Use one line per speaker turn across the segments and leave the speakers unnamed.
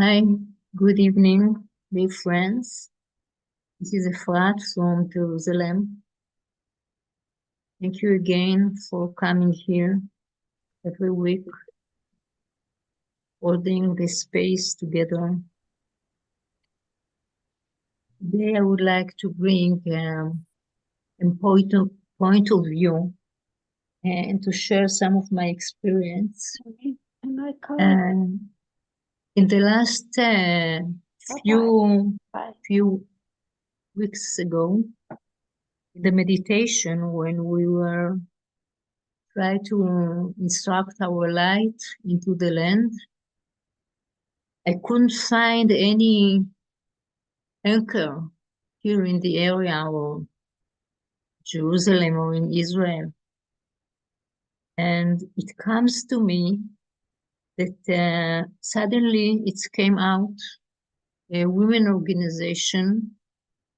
Hi, good evening, dear friends. This is Efrat from Jerusalem. Thank you again for coming here every week, holding this space together. Today I would like to bring a point of view and to share some of my experience. In the last few weeks ago, the meditation when we were trying to instruct our light into the land, I couldn't find any anchor here in the area of Jerusalem or in Israel. And it comes to me that suddenly it came out a women organization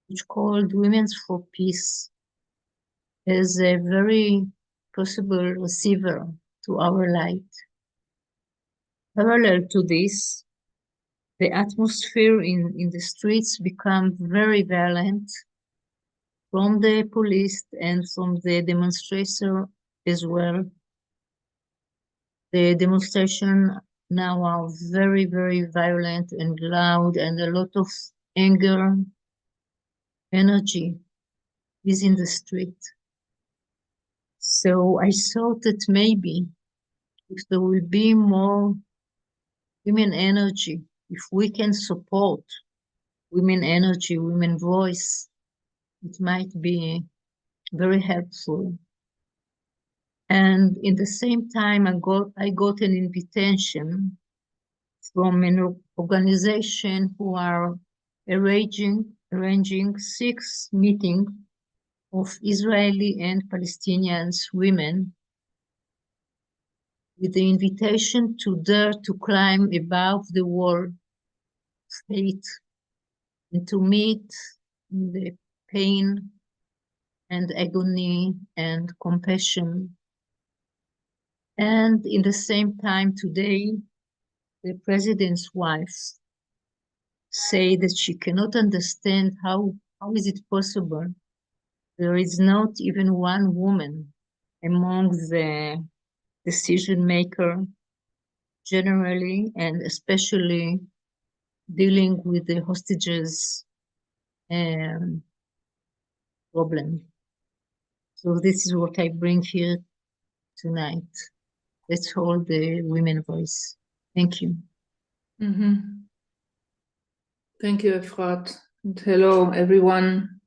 which called Women's for Peace as a very possible receiver to our light. Parallel to this, the atmosphere in the streets become very violent from the police and from the demonstrator as well. The demonstration now are very, very violent and loud, and a lot of anger, energy is in the street. So I thought that maybe if there will be more women energy, if we can support women energy, women voice, it might be very helpful. And in the same time, I got an invitation from an organization who are arranging 6 meetings of Israeli and Palestinian women with the invitation to dare to climb above the wall of hate and to meet the pain and agony and compassion. And in the same time today, the president's wife say that she cannot understand how is it possible there is not even one woman among the decision maker generally and especially dealing with the hostages problem. So this is what I bring here tonight. Let's hold the women voice. Thank you.
Thank you, Efrat. And hello, everyone.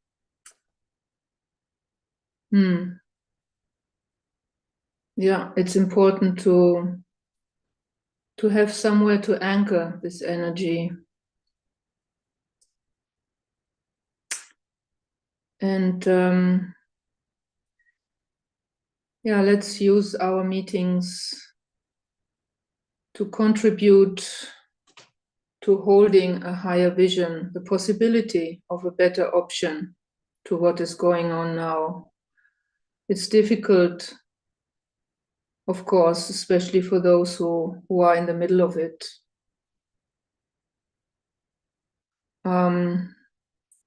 Yeah, it's important to have somewhere to anchor this energy. And yeah, let's use our meetings to contribute to holding a higher vision, the possibility of a better option to what is going on now. It's difficult, of course, especially for those who are in the middle of it. And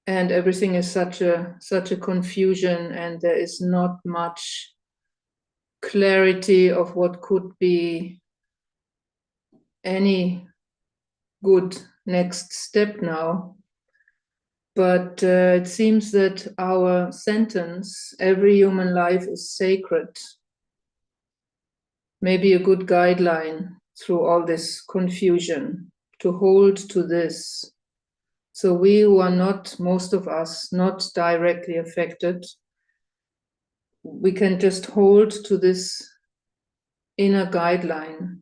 everything is such a confusion, and there is not much clarity of what could be any good next step now. But it seems that our sentence, every human life is sacred, maybe a good guideline through all this confusion, to hold to this. So we who are not, most of us, not directly affected, we can just hold to this inner guideline.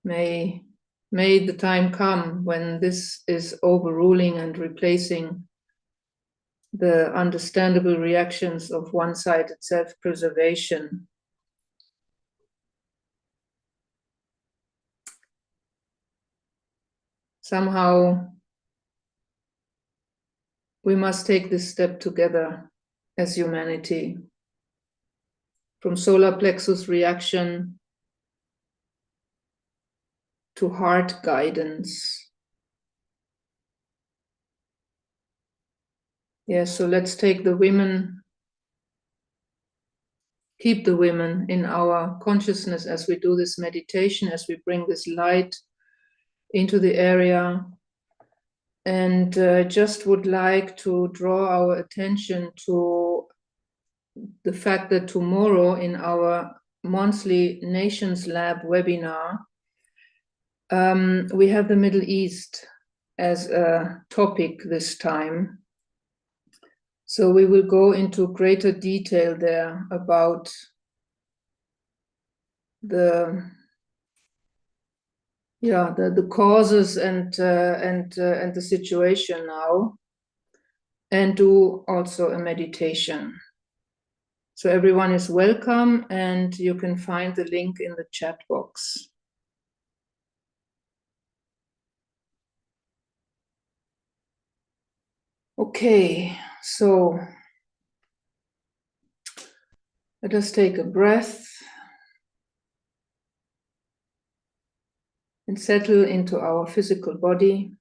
May the time come when this is overruling and replacing the understandable reactions of one-sided self-preservation. Somehow we must take this step together as humanity. From solar plexus reaction to heart guidance. Yes, so let's take the women, keep the women in our consciousness as we do this meditation, as we bring this light into the area. And just would like to draw our attention to the fact that tomorrow in our monthly Nations Lab webinar, we have the Middle East as a topic this time. So we will go into greater detail there about the causes and the situation now, and do also a meditation. So everyone is welcome, and you can find the link in the chat box. Okay, so let us take a breath and settle into our physical body.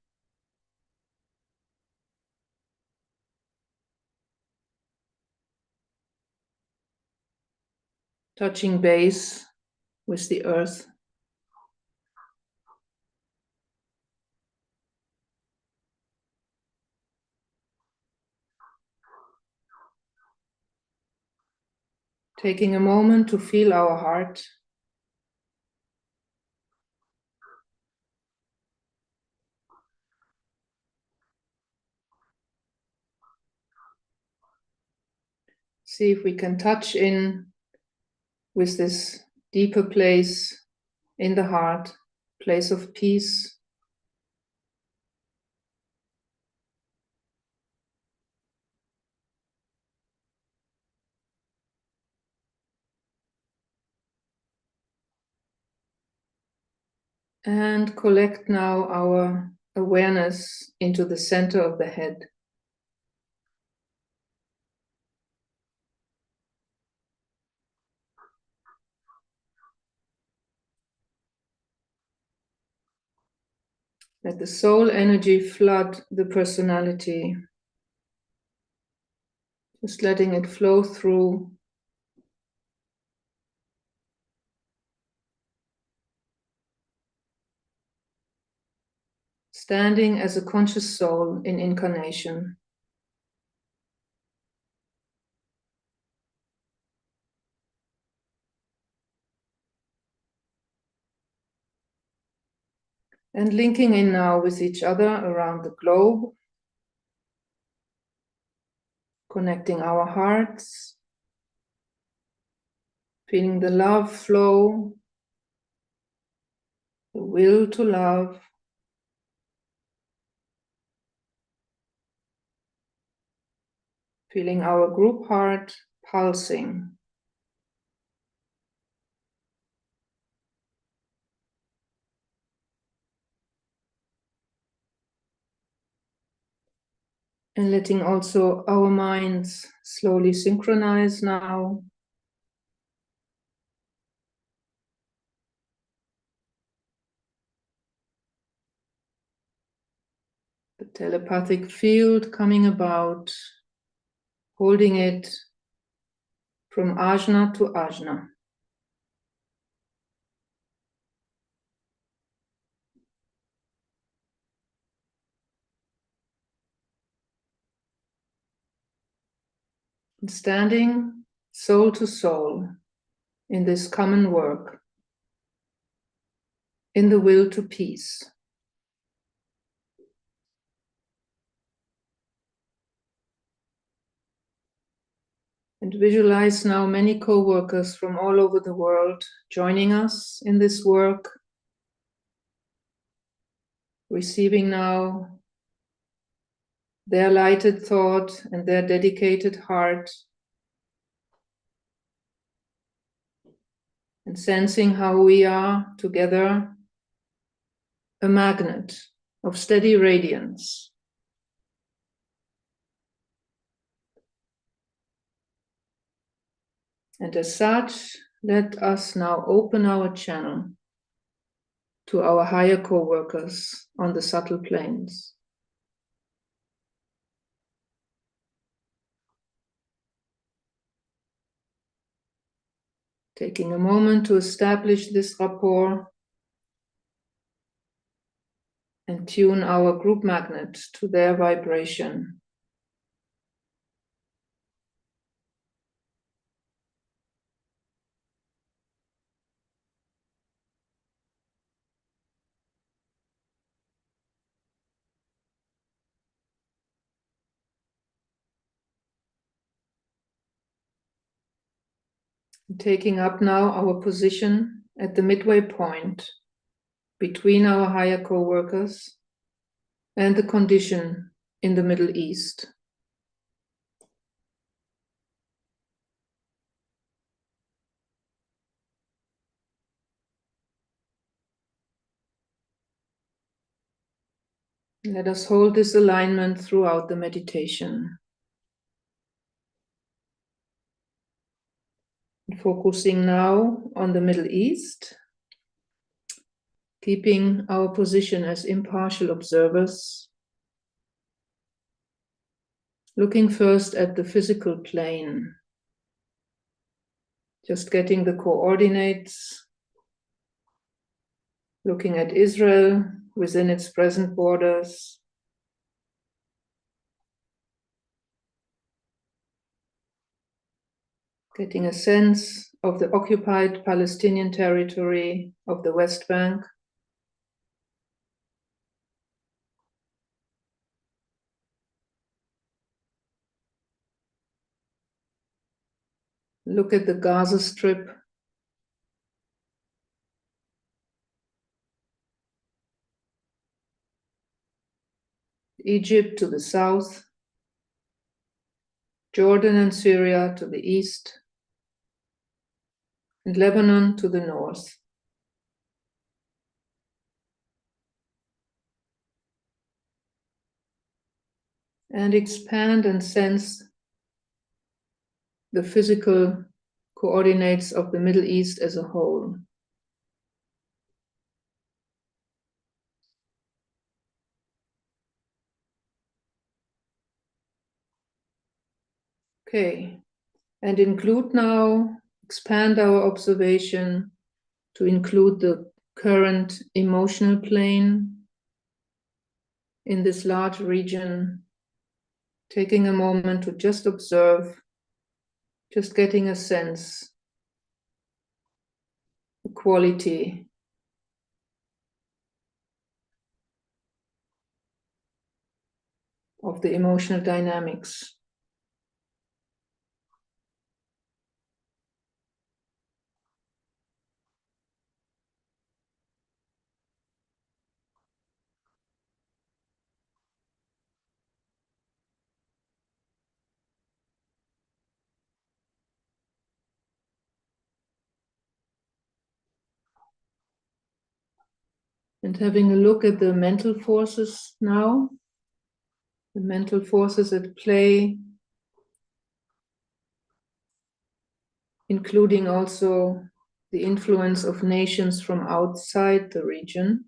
Touching base with the earth. Taking a moment to feel our heart. See if we can touch in with this deeper place in the heart, place of peace. And collect now our awareness into the center of the head. Let the soul energy flood the personality. Just letting it flow through. Standing as a conscious soul in incarnation. And linking in now with each other around the globe. Connecting our hearts. Feeling the love flow. The will to love. Feeling our group heart pulsing. And letting also our minds slowly synchronize now. The telepathic field coming about, holding it from ajna to ajna. And standing soul to soul in this common work, in the will to peace. And visualize now many co-workers from all over the world joining us in this work, receiving now their lighted thought and their dedicated heart, and sensing how we are together a magnet of steady radiance. And as such, let us now open our channel to our higher co-workers on the subtle planes. Taking a moment to establish this rapport and tune our group magnet to their vibration. Taking up now our position at the midway point between our higher co-workers and the condition in the Middle East. Let us hold this alignment throughout the meditation. Focusing now on the Middle East, keeping our position as impartial observers, looking first at the physical plane, just getting the coordinates, looking at Israel within its present borders, getting a sense of the occupied Palestinian territory of the West Bank, look at the Gaza Strip, Egypt to the south, Jordan and Syria to the east, and Lebanon to the north. And expand and sense the physical coordinates of the Middle East as a whole. Okay, and expand our observation to include the current emotional plane in this large region, taking a moment to just observe, just getting a sense, the quality of the emotional dynamics. And having a look at the mental forces now, the mental forces at play, including also the influence of nations from outside the region.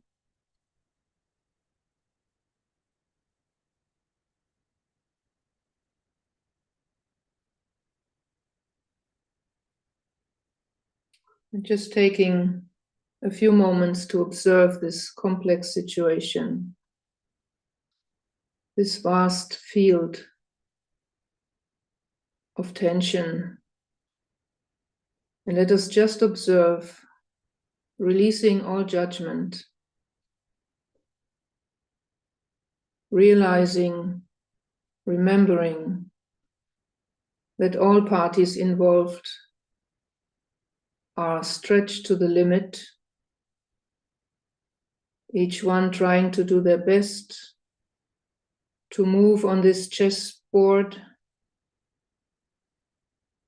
And just taking a few moments to observe this complex situation, this vast field of tension. And let us just observe, releasing all judgment, realizing, remembering that all parties involved are stretched to the limit, each one trying to do their best to move on this chessboard,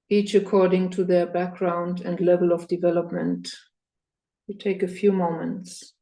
each according to their background and level of development. We take a few moments.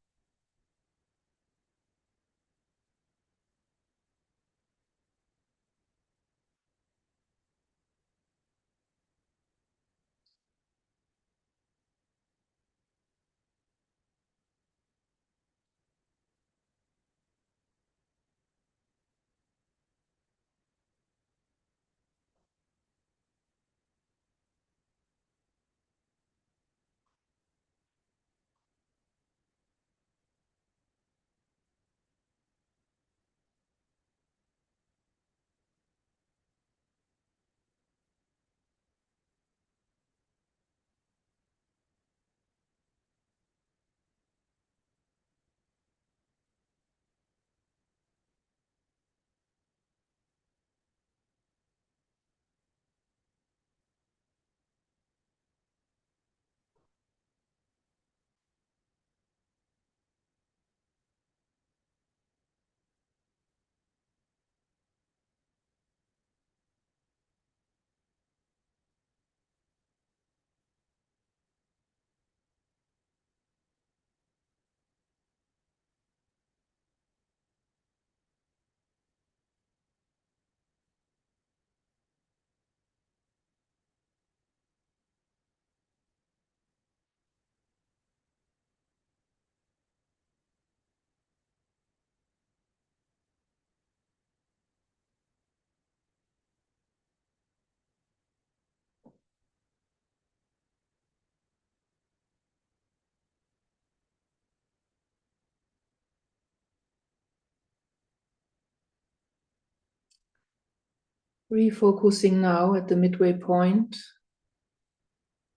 Refocusing now at the midway point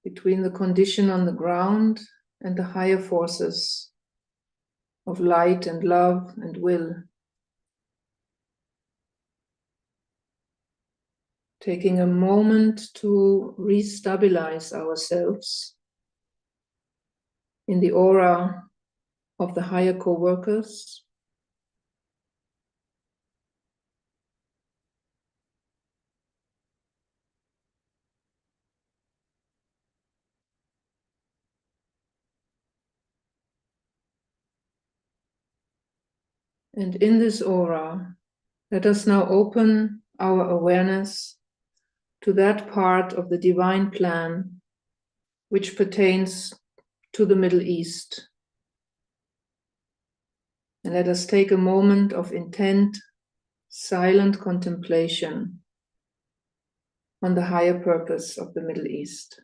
between the condition on the ground and the higher forces of light and love and will. Taking a moment to restabilize ourselves in the aura of the higher co-workers. And in this aura, let us now open our awareness to that part of the divine plan which pertains to the Middle East. And let us take a moment of intent, silent contemplation on the higher purpose of the Middle East.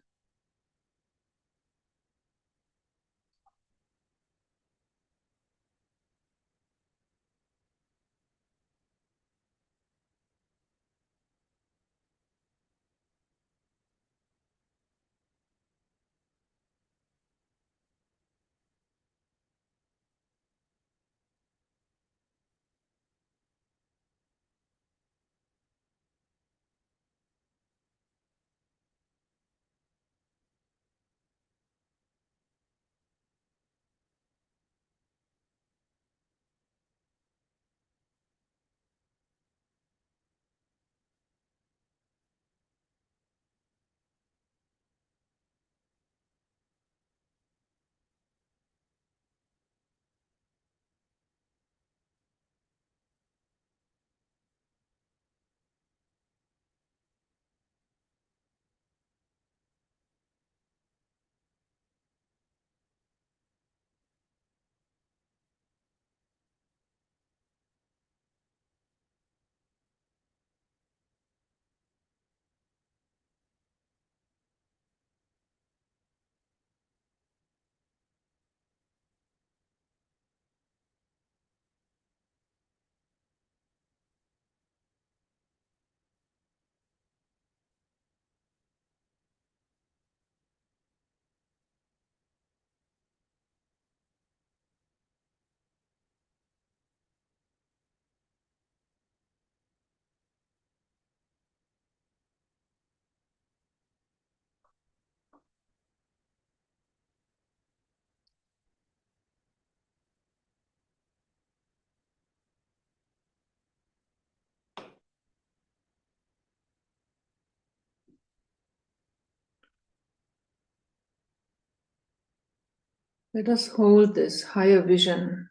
Let us hold this higher vision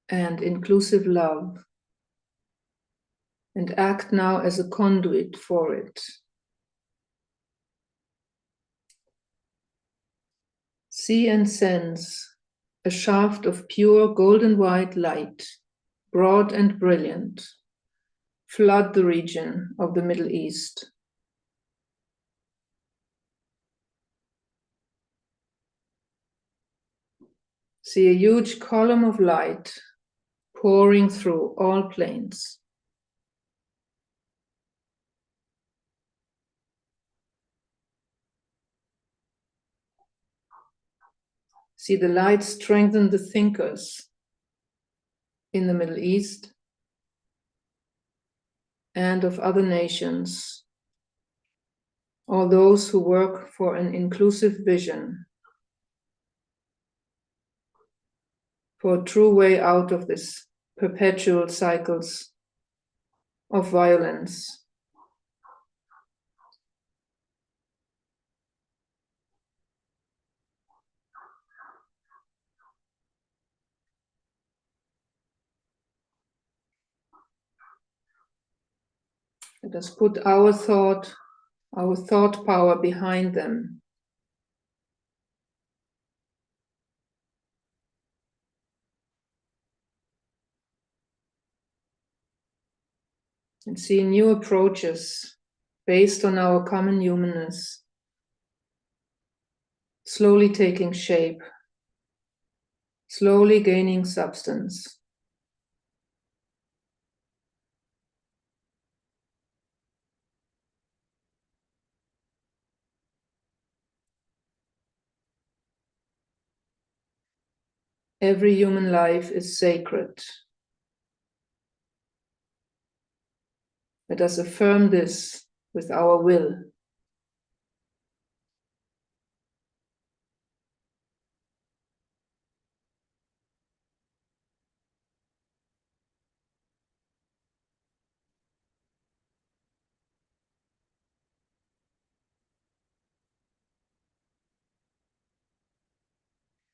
and inclusive love and act now as a conduit for it. See and sense a shaft of pure golden white light, broad and brilliant, flood the region of the Middle East. See a huge column of light pouring through all planes. See the light strengthen the thinkers in the Middle East and of other nations, all those who work for an inclusive vision, for a true way out of this perpetual cycles of violence. Let us put our thought power behind them. And see new approaches based on our common humanness, slowly taking shape, slowly gaining substance. Every human life is sacred. Let us affirm this with our will.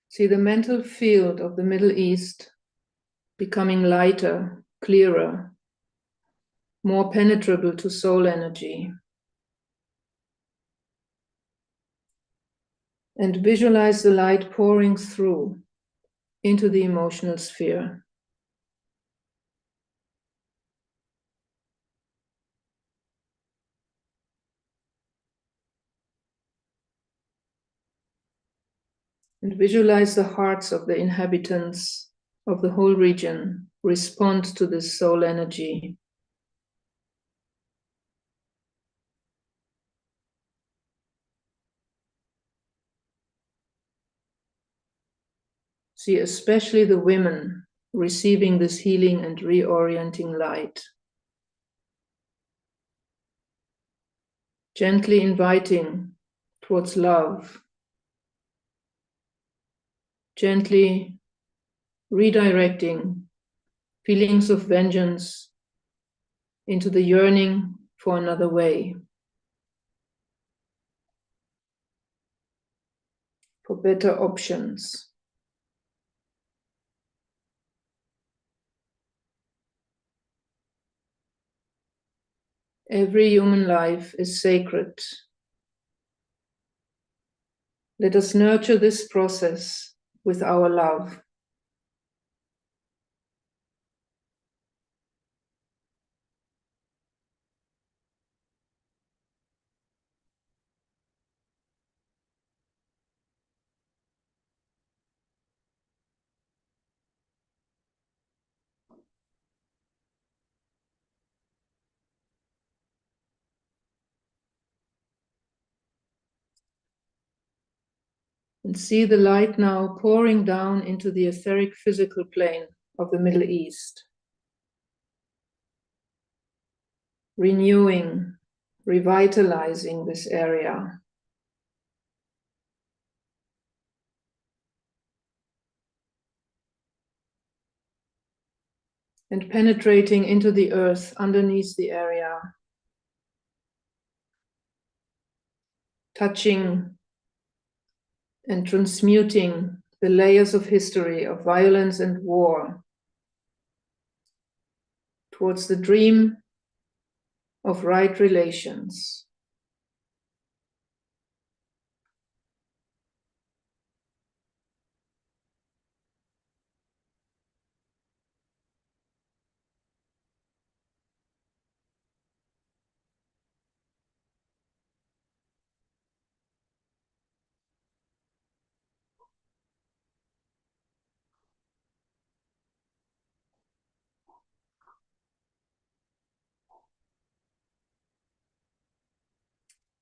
See the mental field of the Middle East becoming lighter, clearer, more penetrable to soul energy. And visualize the light pouring through into the emotional sphere. And visualize the hearts of the inhabitants of the whole region respond to this soul energy. See especially the women receiving this healing and reorienting light. Gently inviting towards love. Gently redirecting feelings of vengeance into the yearning for another way, for better options. Every human life is sacred. Let us nurture this process with our love. And see the light now pouring down into the etheric physical plane of the Middle East. Renewing, revitalizing this area. And penetrating into the earth underneath the area. Touching and transmuting the layers of history of violence and war towards the dream of right relations.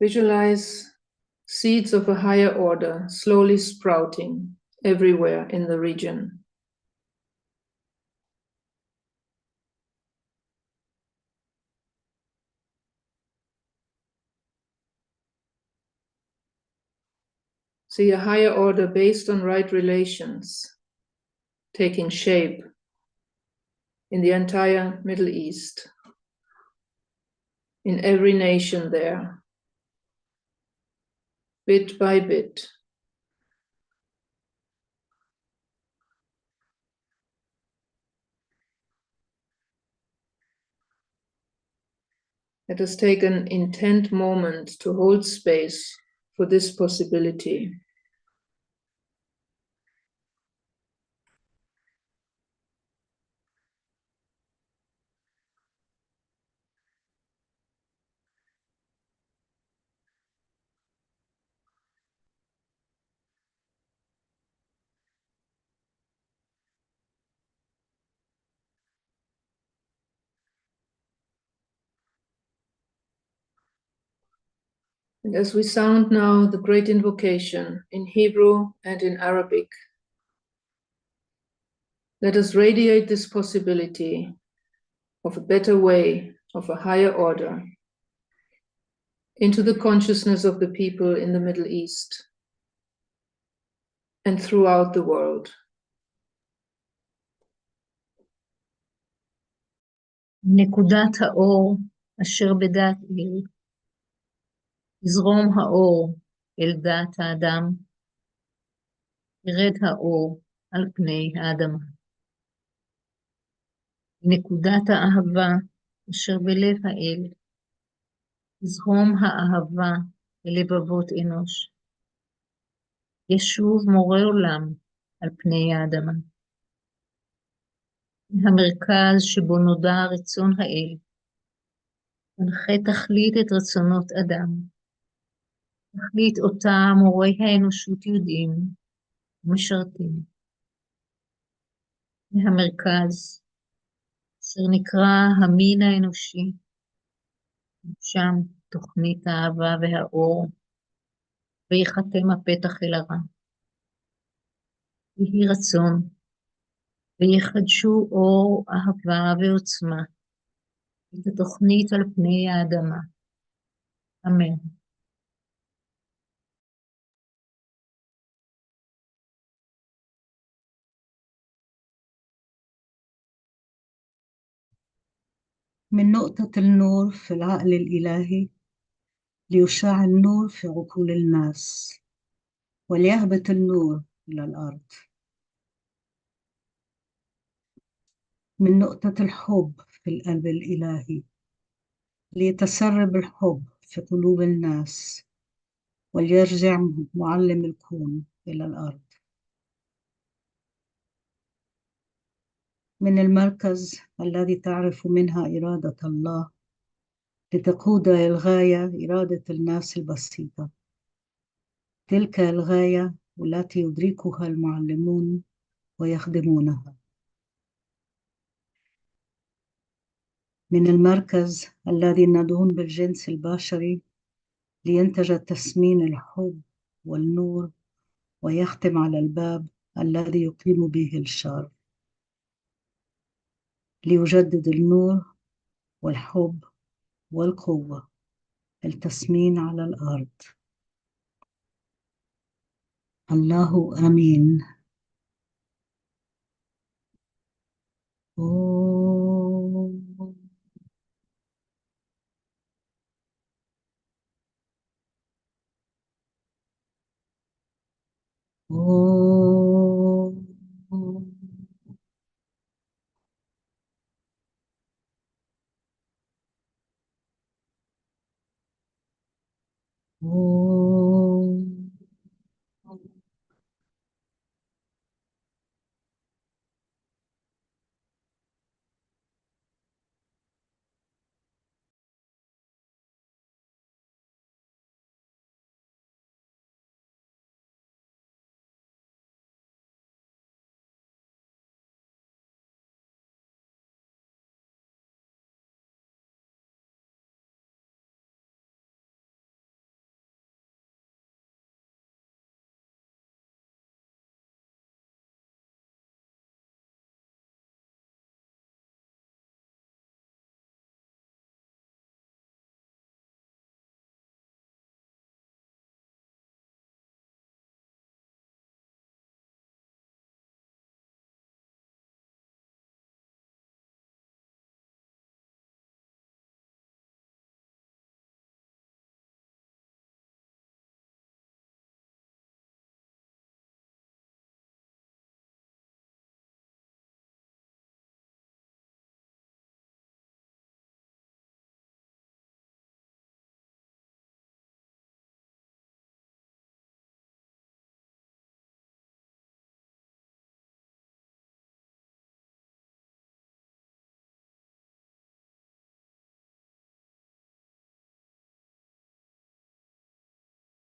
Visualize seeds of a higher order slowly sprouting everywhere in the region. See a higher order based on right relations taking shape in the entire Middle East, in every nation there, bit by bit. Let us take an intent moment to hold space for this possibility. And as we sound now the great invocation in Hebrew and in Arabic, Let us radiate this possibility of a better way, of a higher order, into the consciousness of the people in the Middle East and throughout the world.
נקודת האור אשר בדעת עיר, יזרום האור אל דעת האדם, ירד האור על פני האדמה. נקודת האהבה אשר בלב האל, יזרום האהבה אל לבבות אנוש. ישוב מורה עולם על פני האדמה. המרכז שבו נודע רצון האל, מנחה תכלית את רצונות אדם, תכלית אותה מורי האנושות יודעים ומשרתים. המרכז, אשר נקרא המין האנושי, שם תוכנית האהבה והאור, ויחתם הפתח אל הרע. יהי רצון, ויחדשו אור, אהבה ועוצמה, את התוכנית על פני האדמה. אמן.
من نقطة النور في العقل الإلهي ليشع النور في عقول الناس وليهبط النور إلى الأرض. من نقطة الحب في القلب الإلهي ليتسرب الحب في قلوب الناس وليرجع معلم الكون إلى الأرض. من المركز الذي تعرف منها إرادة الله لتقود الغاية إرادة الناس البسيطة، تلك الغاية التي يدركها المعلمون ويخدمونها. من المركز الذي ندعون بالجنس البشري لينتج تسمين الحب والنور ويختم على الباب الذي يقيم به الشر، ليجدد النور والحب والقوة التسمين على الأرض. الله آمين. Oh.